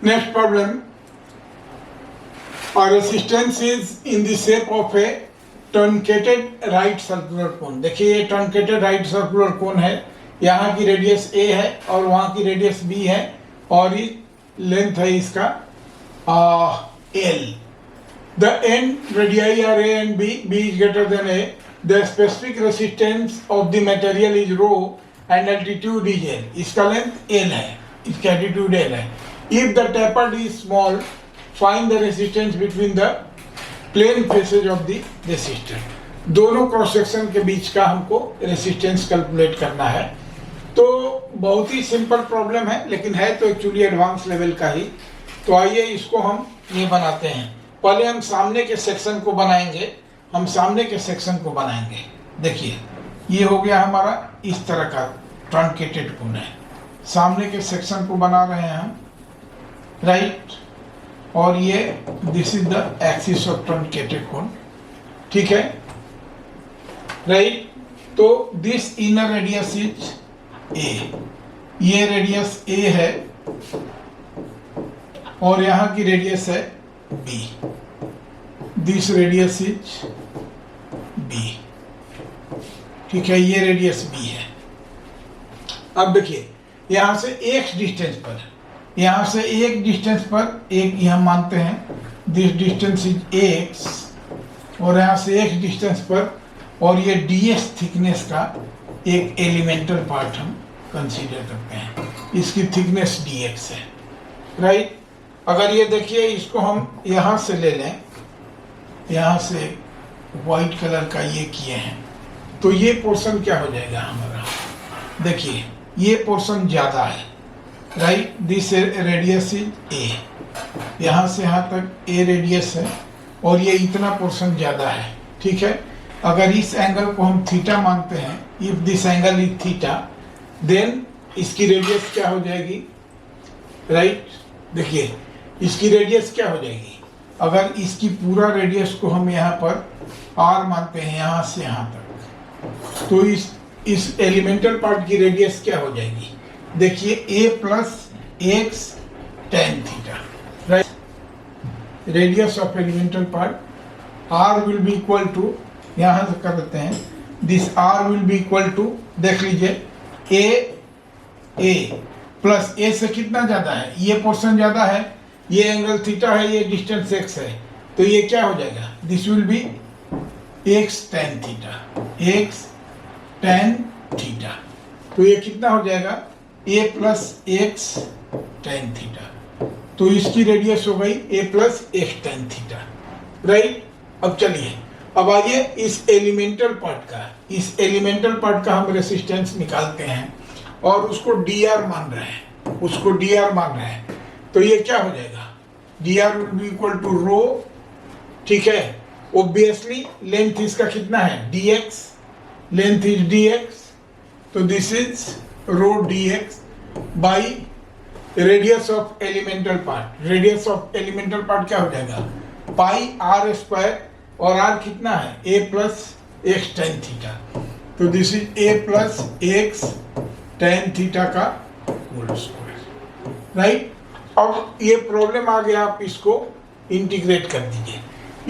Next problem. A resistance is in the shape of a truncated right circular cone. देखिए ये truncated right circular cone है, यहाँ की radius a है और वहाँ की रेडियस b है और लेंथ है इसका l. The end radii are a and b is greater than a. The specific resistance of the material is rho and altitude is l. इसका लेंथ l है, इसका altitude l है. If the tapered is small, find the resistance between the plane faces of the resistor. दोनों cross section के बीच का हमको resistance calculate करना है. तो बहुत ही सिंपल प्रॉब्लम है, लेकिन है तो एक्चुअली एडवांस लेवल का ही. तो आइए इसको हम ये बनाते हैं. पहले हम सामने के सेक्शन को बनाएंगे. देखिए ये हो गया हमारा इस तरह का ट्रंकेटेड कोन है. सामने के सेक्शन को बना रहे हैं हम, राइट. और ये this is the axis of truncated cone, ठीक है, राइट. तो this inner radius is A, ये रेडियस ए है और यहाँ की रेडियस है B. This radius is B, ठीक है, ये रेडियस बी है. अब देखिए यहाँ से एक डिस्टेंस पर, एक यहाँ मानते हैं दिस डिस्टेंस इज एक्स, और यहाँ से एक डिस्टेंस पर, और ये ds थिकनेस का एक एलिमेंटल पार्ट हम कंसीडर करते हैं. इसकी थिकनेस dx है, राइट. अगर ये देखिए इसको हम यहाँ से ले लें, यहाँ से वाइट कलर का ये किए हैं, तो ये पोर्शन क्या हो जाएगा हमारा. देखिए ये पोर्शन ज़्यादा है, राइट. दिस रेडियस इज ए, यहाँ से यहाँ तक ए रेडियस है और ये इतना पोर्शन ज़्यादा है, ठीक है. अगर इस एंगल को हम थीटा मानते हैं, if this angle is theta, then इसकी रेडियस क्या हो जाएगी, राइट. देखिए इसकी रेडियस क्या हो जाएगी. अगर इसकी पूरा रेडियस को हम यहाँ पर r मानते हैं, यहाँ से यहाँ तक, तो इस एलिमेंटल पार्ट की रेडियस क्या हो जाएगी. देखिए a plus x tan theta, right. Radius of elemental part r will be equal to, यहाँ से कर देते हैं, this r will be equal to, देख लीजिए a प्लस a से कितना ज़्यादा है, ये पोर्शन ज़्यादा है, ये एंगल थीटा है, ये डिस्टेंस x है, तो ये क्या हो जाएगा, this will B x tan theta, x tan theta. तो ये कितना हो जाएगा, a plus x tan theta. तो इसकी रेडियस हो गई a plus x tan theta, right. अब चलिए, अब आइए इस एलिमेंटल पार्ट का हम रेसिस्टेंस निकालते हैं और उसको dr मान रहे हैं, तो ये क्या हो जाएगा, dr will be equal to rho, ठीक है. ऑब्वियसली लेंथ इसका कितना है, dx, लेंथ इज dx, तो this is rho dx by radius of elemental part क्या हो जाएगा, पाई r स्क्वायर, और r कितना है, a plus x tan theta, तो this is a plus x tan theta का होल स्क्वायर, राइट. अब ये प्रॉब्लम आ गया, आप इसको इंटीग्रेट कर दीजिए.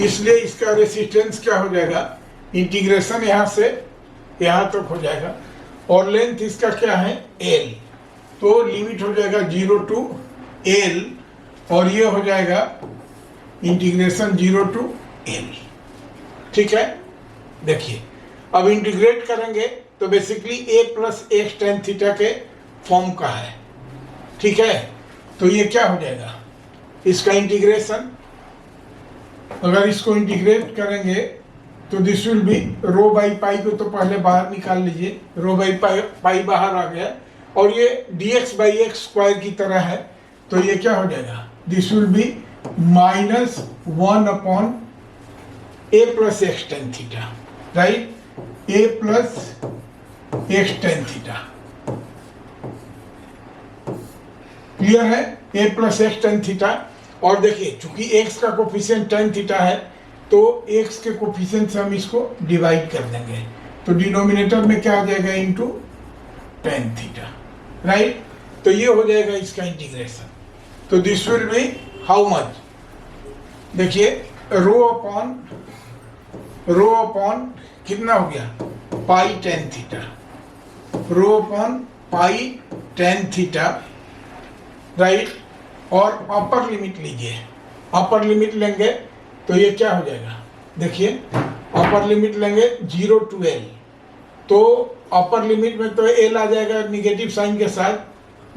इसलिए इसका रेसिस्टेंस क्या हो जाएगा, इंटीग्रेशन यहाँ से यहाँ तक हो जाएगा, और लेंथ इसका क्या है l, तो लिमिट हो जाएगा 0 टू l, और ये हो जाएगा इंटीग्रेशन 0 टू l, ठीक है. देखिए अब इंटीग्रेट करेंगे तो basically a plus x tan theta के फॉर्म का है, ठीक है. तो ये क्या हो जाएगा, इसका इंटीग्रेशन, अगर इसको इंटीग्रेट करेंगे तो this will be rho by pi को तो पहले बाहर निकाल लीजिए, रो बाई पाई बाहर आ गया, और ये dx बाई एक्स स्क्वायर की तरह है, तो ये क्या हो जाएगा, this will B minus 1 upon a plus x tan theta, right. a plus x tan theta, clear है, a plus x tan theta. और देखिए चूंकि x का कोफिशिएंट टेन थीटा है, तो x के कोफिशिएंट से हम इसको डिवाइड कर देंगे, तो डिनोमिनेटर में क्या आ जाएगा, इंटू टेन थीटा, राइट. तो ये हो जाएगा इसका इंटीग्रेशन. तो this will be how much, देखिए रो अपॉन कितना हो गया, pi tan theta, rho upon pi tan theta, right. और अपर लिमिट लीजिए, अपर लिमिट लेंगे तो ये क्या हो जाएगा, देखिए अपर लिमिट लेंगे 0 to L, तो अपर लिमिट में तो L आ जाएगा निगेटिव साइन के साथ,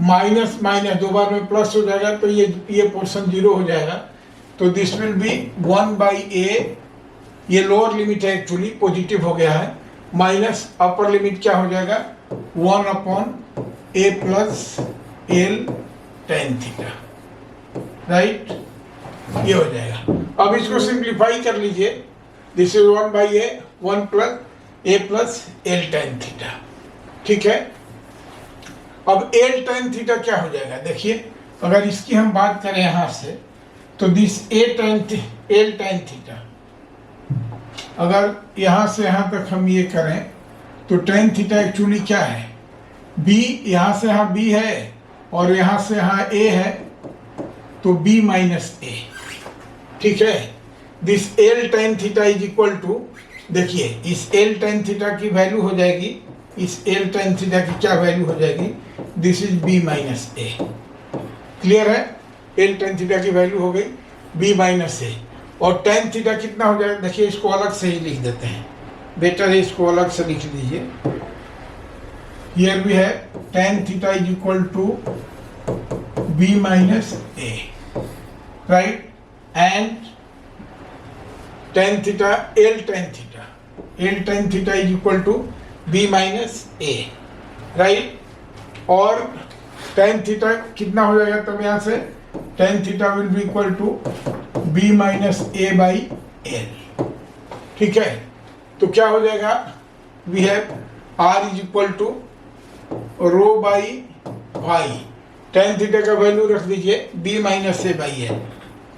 माइनस माइनस दो बार में प्लस हो जाएगा, तो ये पोर्शन 0 हो जाएगा। तो दिस विल बी 1/a, ये लोअर लिमिट है एक्चुअली, पॉजिटिव हो गया है, माइनस अपर लिमिट क्या हो जाएगा 1/a plus L tan theta, right, ये हो जाएगा। अब इसको सिंप्लीफाई कर लीजिए, this is 1/a 1 plus a plus L tan theta, ठीक है। अब L tan थीटा क्या हो जाएगा, देखिए अगर इसकी हम बात करें यहां से, तो दिस L tan थीटा, अगर यहां से यहां तक हम ये करें तो tan थीटा एक्चुअली क्या है, b, यहां से यहां b है और यहां से यहां a है, तो b माइनस a, ठीक है। This L tan theta is equal to, देखिए इस L tan थीटा की वैल्यू हो जाएगी, इस L tan थीटा की क्या वैल्यू हो जाएगी, this is b minus a, clear है। L tan थीटा की वैल्यू हो गई b माइनस a, और tan थीटा कितना हो जाएगा, देखिए इसको अलग से ही लिख देते हैं, बेटर है इसको अलग से लिख दीजिए। हियर भी है tan theta is equal to b minus a, right, and tan theta L tan theta is equal to b minus a, right. और tan थीटा कितना हो जाएगा, तब यहाँ से tan theta will be equal to b minus a by L, ठीक है। तो क्या हो जाएगा, we have r is equal to rho by pi, tan theta का वैल्यू रख दीजिए b minus a by L,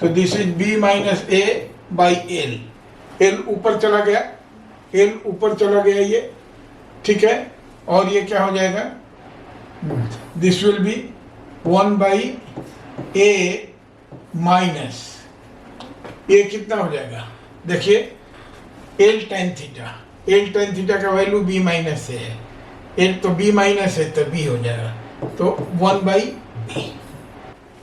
तो this is b minus a by L, L ऊपर चला गया, L ऊपर चला गया ये, ठीक है। और ये क्या हो जाएगा, this will B 1/a minus, ये कितना हो जाएगा, देखिए L tan थीटा का वैल्यू b माइनस a है, L तो b माइनस है तो b हो जाएगा, तो 1/b।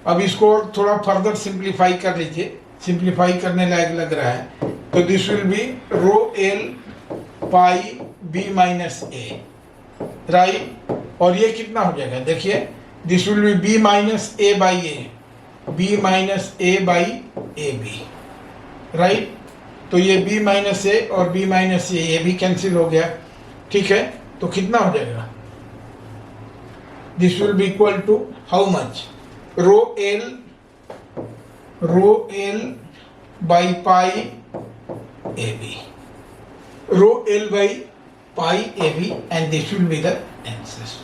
अब इसको थोड़ा फर्दर सिंप्लीफाई कर लीजिए, सिंप्लीफाई करने लायक लग रहा है, तो this will be rho L pi b minus a, right. और ये कितना हो जाएगा, देखिए this will be b minus a by a, b minus a by a b, right. तो ये b माइनस a और b माइनस a ये भी कैंसिल हो गया, ठीक है। तो कितना हो जाएगा, this will be equal to how much, rho L by pi a b, rho L by pi a b, and this will be the answer.